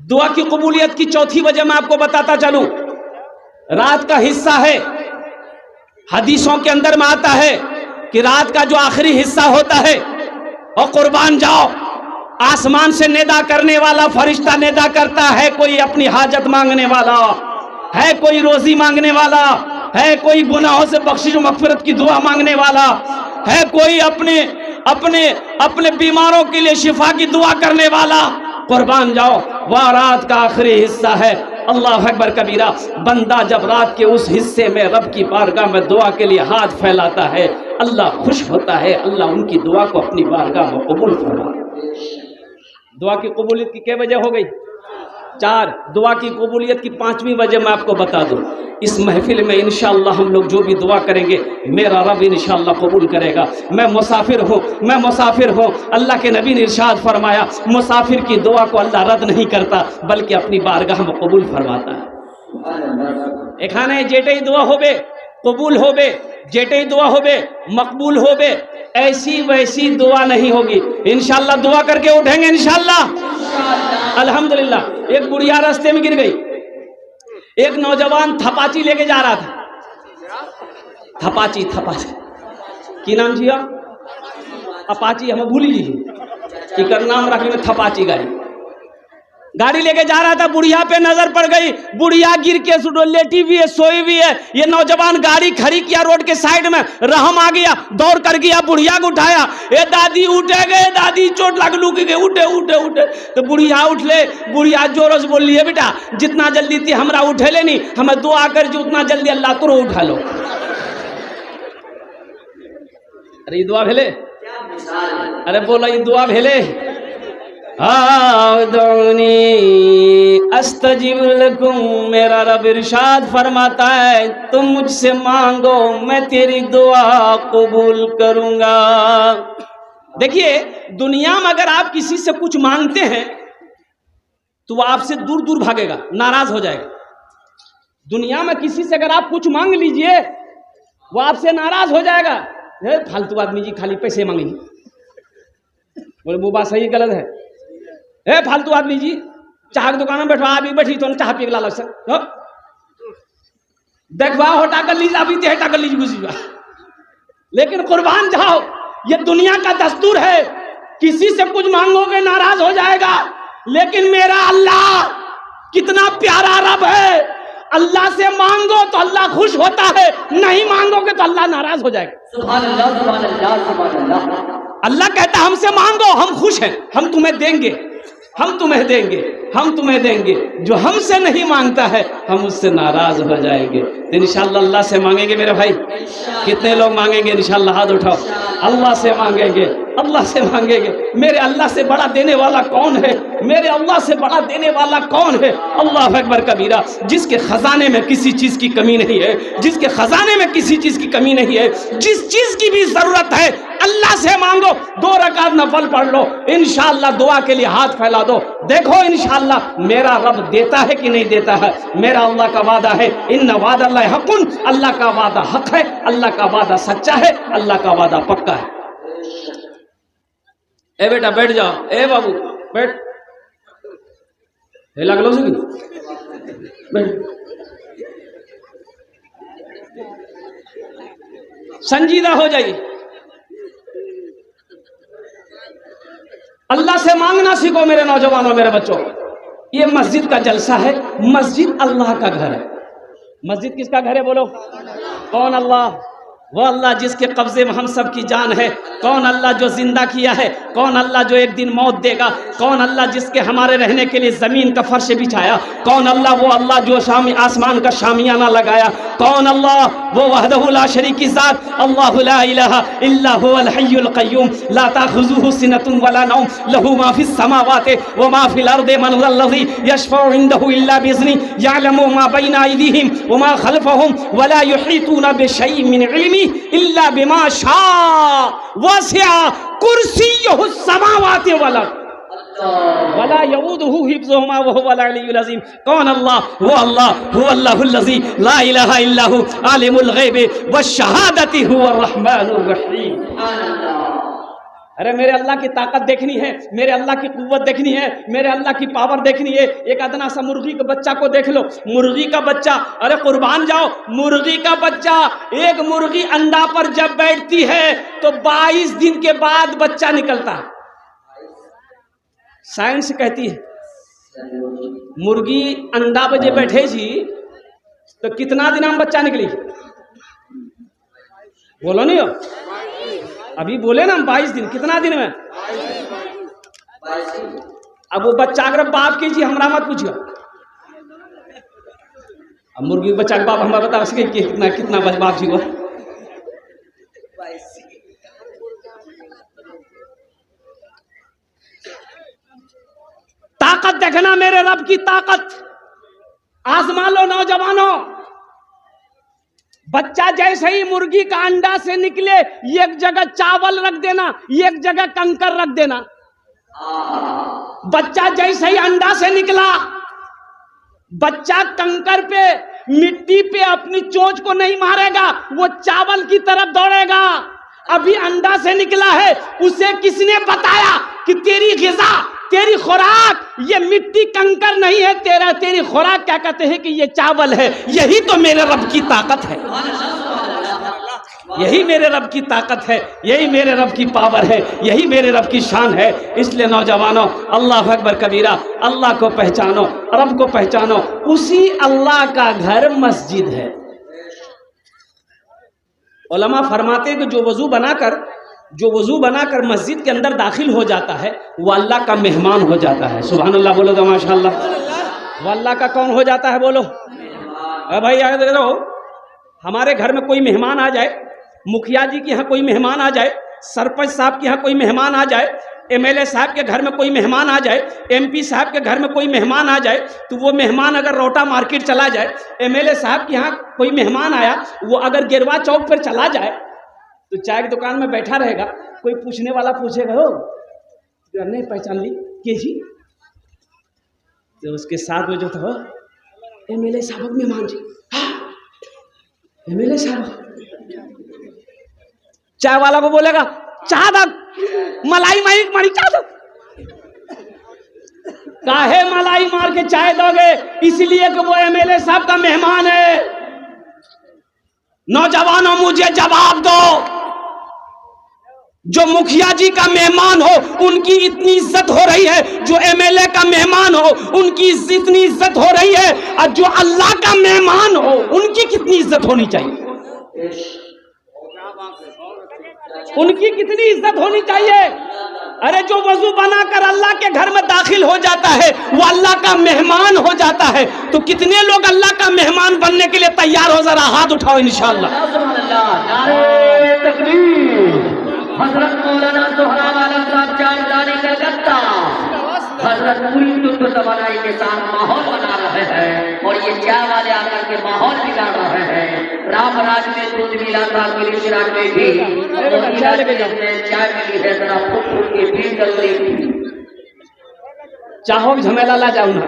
दुआ की कबूलियत की चौथी वजह मैं आपको बताता चलूं। रात का हिस्सा है, हदीसों के अंदर में आता है कि रात का जो आखिरी हिस्सा होता है, और कुर्बान जाओ, आसमान से निदा करने वाला फरिश्ता निदा करता है, कोई अपनी हाजत मांगने वाला है, कोई रोजी मांगने वाला है, कोई गुनाहों से बख्शिश मगफिरत की दुआ मांगने वाला है, कोई अपने अपने अपने बीमारों के लिए शिफा की दुआ करने वाला। कुर्बान जाओ, वह रात का आखिरी हिस्सा है। अल्लाह अकबर कबीरा। बंदा जब रात के उस हिस्से में रब की बारगाह में दुआ के लिए हाथ फैलाता है, अल्लाह खुश होता है, अल्लाह उनकी दुआ को अपनी बारगाह में कबूल फरमाता है। दुआ की कबूलियत की क्या वजह हो गई? 4। दुआ की कबूलियत की 5वीं वजह मैं आपको बता दूं। इस महफिल में इंशाअल्लाह हम लोग जो भी दुआ करेंगे, मेरा रब इंशाअल्लाह कबूल करेगा। मैं मुसाफिर हूँ। अल्लाह के नबी ने इरशाद फरमाया, मुसाफिर की दुआ को अल्लाह रद्द नहीं करता, बल्कि अपनी बारगाह में कबूल फरमाता है। एखाने जेटे दुआ होबे कबूल होबे, जेटे दुआ होबे मकबूल होबे, ऐसी वैसी दुआ नहीं होगी। इंशाअल्लाह दुआ करके उठेंगे इंशाअल्लाह। अल्हम्दुलिल्लाह। एक बुढ़िया रास्ते में गिर गई, एक नौजवान थपाची लेके जा रहा था। थपाची की नाम जी? अपाची हमें भूल लीजिए कि कर नाम रखने में थपाची गाड़ी लेके जा रहा था। बुढ़िया पे नजर पड़ गई, बुढ़िया गिर के लेटी हुई है, सोई हुई है। ये नौजवान गाड़ी खड़ी किया रोड के साइड में, रहम आ गया, दौड़ कर गया, बुढ़िया को उठाया। ए दादी उठे गए, दादी चोट लग लू गए, उठे। तो बुढ़िया उठले, बुढ़िया जोरों से बोल लिए, बेटा जितना जल्दी थी हमरा उठे ले नहीं, हमें दुआ कर जो उतना जल्दी अल्लाह तुरो उठा लो। अरे दुआ भेले, अरे बोला ये दुआ भेले। अस्तजिब लकुम, मेरा रब इरशाद फरमाता है, तुम मुझसे मांगो मैं तेरी दुआ कबूल करूंगा। देखिए, दुनिया में अगर आप किसी से कुछ मांगते हैं तो वो आपसे दूर दूर भागेगा, नाराज हो जाएगा। दुनिया में किसी से अगर आप कुछ मांग लीजिए, वो आपसे नाराज हो जाएगा। फालतू आदमी जी खाली पैसे मांगेंगे। बोले वो बात सही गलत है? फालतू आदमी जी चाह की दुकान में बैठवा, अभी बैठी तो चाह पी लालच से देखवा होटा कर लीजिए, अभी हेटा कर लीजिए घुसी। लेकिन कुर्बान जाओ, ये दुनिया का दस्तूर है, किसी से कुछ मांगोगे नाराज हो जाएगा। लेकिन मेरा अल्लाह कितना प्यारा रब है, अल्लाह से मांगो तो अल्लाह खुश होता है, नहीं मांगोगे तो अल्लाह नाराज हो जाएगा। सुभान अल्लाह, सुभान अल्लाह, सुभान अल्लाह। अल्लाह कहता है हमसे मांगो, हम खुश हैं, हम तुम्हें देंगे, हम तुम्हें देंगे, हम तुम्हें देंगे। जो हमसे नहीं मांगता है हम उससे नाराज हो जाएंगे। तो इंशाअल्लाह अल्लाह से मांगेंगे मेरे भाई। कितने लोग मांगेंगे? इंशाअल्लाह हाथ उठाओ। अल्लाह से मांगेंगे, अल्लाह से मांगेंगे। मेरे अल्लाह से बड़ा देने वाला कौन है? मेरे अल्लाह से बड़ा देने वाला कौन है? अल्लाह अकबर कबीरा। जिसके खजाने में किसी चीज की कमी नहीं है, जिसके खजाने में किसी चीज की कमी नहीं है, जिस चीज की भी जरूरत है अल्लाह से मांगो। 2 रकात नफल पढ़ लो, इंशाअल्लाह दुआ के लिए हाथ फैला दो, देखो इंशाअल्लाह मेरा रब देता है कि नहीं देता है। मेरा अल्लाह का वादा है, इन्ना वादा अल्लाह हक़ुन, अल्लाह का वादा हक है, अल्लाह का वादा सच्चा है, अल्लाह का वादा पक्का है। ए बेटा बैठ जाओ, ए बाबू बैठ, लग लो बैठ। संजीदा हो जाइए, अल्लाह से मांगना सीखो मेरे नौजवानों, मेरे बच्चों। ये मस्जिद का जलसा है, मस्जिद अल्लाह का घर है। मस्जिद किसका घर है बोलो? कौन? अल्लाह। वो अल्लाह जिसके कब्जे में हम सब की जान है। कौन अल्लाह जो जिंदा किया है? कौन अल्लाह जो एक दिन मौत देगा? कौन अल्लाह जिसके हमारे रहने के लिए जमीन का फर्श बिछाया? कौन अल्लाह? वो अल्लाह जो आसमान का शामियाना लगाया। कौन अल्लाह? वो वहदहु ला शरीकी ज़ात, अल्लाहु ला इलाहा इल्ला हुवल हय्युल क़य्यूम, ला ताख़ुज़ुहु सिनतुन वला नौम, लहू मा फ़िस समावाति व मा फ़िल अर्दि, मन ज़ल्लज़ी यशफ़उ इंदहु इल्ला बिइज़्निही, यअलमु मा बैना अयदीहिम व मा ख़ल्फ़हुम व ला युहीतूना बिशैइन मिन इल्मिही इल्ला बिमा शाअ वसिअ कुर्सियुहु समावाति वल अर्द वला यऊदुहु हिफ्ज़ुहुमा व हुवल अलियुल अज़ीम। कौन अल्लाह? वो अल्लाह हुवल्लाहुल्लज़ी ला इलाहा इल्ला हु आलिमुल ग़ैबि वश्शहादति हुवर रहमानुर रहीम। अरे मेरे अल्लाह की ताकत देखनी है, मेरे अल्लाह की कुव्वत देखनी है, मेरे अल्लाह की पावर देखनी है। एक अदना सा मुर्गी के बच्चा को देख लो, मुर्गी का बच्चा, अरे कुर्बान जाओ, मुर्गी का बच्चा, एक मुर्गी अंडा पर जब बैठती है तो 22 दिन के बाद बच्चा निकलता है। साइंस कहती है मुर्गी अंडा पर जब बैठे जी तो कितना दिन में बच्चा निकली? बोलो नहीं हो, अभी बोले ना 22 दिन, कितना दिन में? अब वो बच्चा अगर बाप कीजिए, हमरा मत पूछिए। अब मुर्गी बच्चा के बाप हमारा बता सके कि कितना कितना बाप जी को। ताकत देखना मेरे रब की ताकत, आजमा लो नौजवानों। बच्चा जैसे ही मुर्गी का अंडा से निकले, एक जगह चावल रख देना, एक जगह कंकर रख देना। बच्चा जैसे ही अंडा से निकला, बच्चा कंकर पे, मिट्टी पे अपनी चोंच को नहीं मारेगा, वो चावल की तरफ दौड़ेगा। अभी अंडा से निकला है, उसे किसने बताया कि तेरी ग़िज़ा, तेरी खुराक ये मिट्टी कंकर नहीं है, तेरी खुराक क्या कहते हैं कि ये चावल है। यही तो मेरे रब की ताकत है, यही मेरे रब की ताकत है, यही मेरे रब की पावर है, यही मेरे रब की शान है। इसलिए नौजवानों, अल्लाह अकबर कबीरा, अल्लाह को पहचानो, रब को पहचानो। उसी अल्लाह का घर मस्जिद है। उलमा फरमाते हैं कि जो वजू बनाकर मस्जिद के अंदर दाखिल हो जाता है वो अल्लाह का मेहमान हो जाता है। सुभान अल्लाह बोलो तो माशाअल्लाह। वो अल्लाह का कौन हो जाता है? बोलो भाई। आगे देखो, हमारे घर में कोई मेहमान आ जाए, मुखिया जी के यहाँ कोई मेहमान आ जाए, सरपंच साहब के यहाँ कोई मेहमान आ जाए, एमएलए साहब के घर में कोई मेहमान आ जाए, एमपी साहब के घर में कोई मेहमान आ जाए, तो वो मेहमान अगर रोटा मार्केट चला जाए, एमएलए साहब के यहाँ कोई मेहमान आया, वो अगर गिरवा चौक पर चला जाए तो चाय की दुकान में बैठा रहेगा, कोई पूछने वाला पूछेगा, हो नहीं पहचान ली के जी? तो उसके साथ में जो था एमएलए साहब मेहमान जी, एमएलए साहब। चाय वाला को बोलेगा चाह दो, मलाई मारी चाह दो। काहे मलाई मार के चाय दोगे? इसलिए कि वो एमएलए साहब का मेहमान है। नौजवानों, मुझे जवाब दो, जो मुखिया जी का मेहमान हो उनकी इतनी इज्जत हो रही है, जो एमएलए का मेहमान हो उनकी इतनी इज्जत हो रही है, और जो अल्लाह का मेहमान हो उनकी कितनी इज्जत होनी चाहिए? उनकी कितनी इज्जत होनी चाहिए? अरे जो वजू बनाकर अल्लाह के घर में दाखिल हो जाता है वो अल्लाह का मेहमान हो जाता है। तो कितने लोग अल्लाह का मेहमान बनने के लिए तैयार हो? जरा हाथ उठाओ इंशाअल्लाह। हजरत मौलाना सोहराब आलम साहब चांदानी कलकत्ता, हजरत पूरी तुर्क तवानाई के साथ माहौल बना रहे हैं और ये चाय वाले आकर के माहौल बिगाड़ रहे हैं। रामराज में दूध मिला था, मिलीशिराज में भी चाय मिली है, जरा फुट के पी जल्दी। चाहो झमेला ला जाऊंगा।